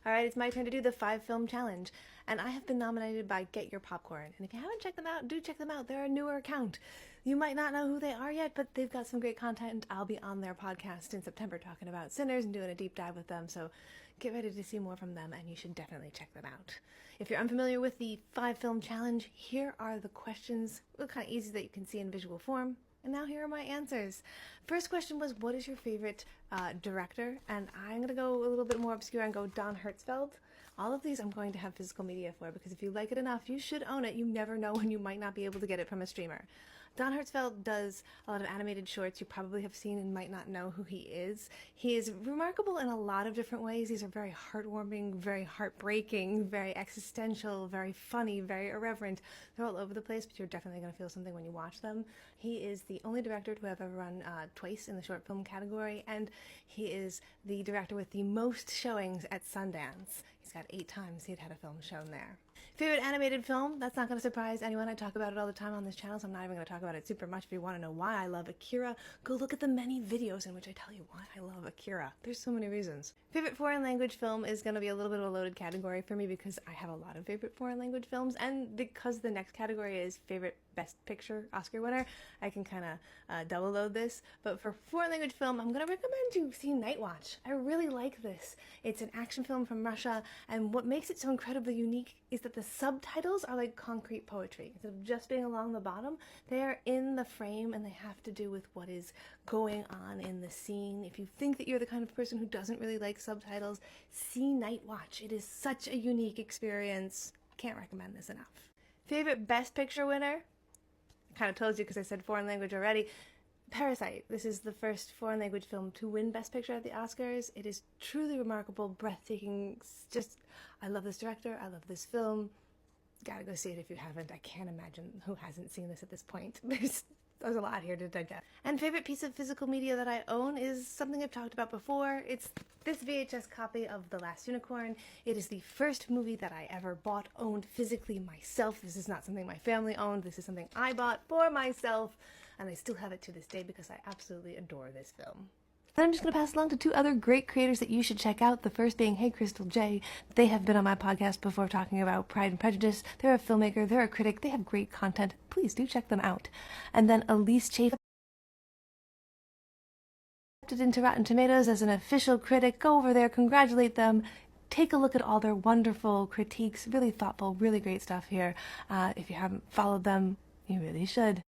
All right, it's my turn to do the 5-film challenge, and I have been nominated by Get Your Popcorn. And if you haven't checked them out, do check them out. They're a newer account. You might not know who they are yet, but they've got some great content. I'll be on their podcast in September talking about Sinners and doing a deep dive with them, so get ready to see more from them, and you should definitely check them out. If you're unfamiliar with the 5-film challenge, here are the questions. They're kind of easy that you can see in visual form. And now here are my answers. First question was, what is your favorite director? And I'm going to go a little bit more obscure and go Don Hertzfeldt. All of these I'm going to have physical media for, because if you like it enough, you should own it. You never know when you might not be able to get it from a streamer. Don Hertzfeldt does a lot of animated shorts you probably have seen and might not know who he is. He is remarkable in a lot of different ways. These are very heartwarming, very heartbreaking, very existential, very funny, very irreverent. They're all over the place, but you're definitely going to feel something when you watch them. He is the only director to have ever run twice in the short film category, and he is the director with the most showings at Sundance. He's got 8 times he'd had a film shown there. Favorite animated film? That's not going to surprise anyone. I talk about it all the time on this channel, so I'm not even going to talk about it super much. If you want to know why I love Akira, go look at the many videos in which I tell you why I love Akira. There's so many reasons. Favorite foreign language film is going to be a little bit of a loaded category for me, because I have a lot of favorite foreign language films, and because the next category is favorite Best Picture Oscar winner, I can kind of double load this. But for foreign language film, I'm going to recommend you see Night Watch. I really like this. It's an action film from Russia, and what makes it so incredibly unique is that the subtitles are like concrete poetry. Instead of just being along the bottom, they are in the frame, and they have to do with what is going on in the scene. If you think that you're the kind of person who doesn't really like subtitles, see Night Watch. It is such a unique experience. I can't recommend this enough. Favorite Best Picture winner? I kind of told you because I said foreign language already. Parasite. This is the first foreign language film to win Best Picture at the Oscars. It is truly remarkable, breathtaking. I love this director. I love this film. Gotta go see it if you haven't. I can't imagine who hasn't seen this at this point. There's a lot here to digest. And favorite piece of physical media that I own is something I've talked about before. It's this VHS copy of The Last Unicorn. It is the first movie that I ever bought, owned physically myself. This is not something my family owned. This is something I bought for myself, and I still have it to this day because I absolutely adore this film. Then I'm just going to pass along to 2 other great creators that you should check out. The first being Hey Crystal J. They have been on my podcast before talking about Pride and Prejudice. They're a filmmaker, they're a critic, they have great content. Please do check them out. And then Elise Chafe, accepted into Rotten Tomatoes as an official critic. Go over there, congratulate them. Take a look at all their wonderful critiques. Really thoughtful, really great stuff here. If you haven't followed them, you really should.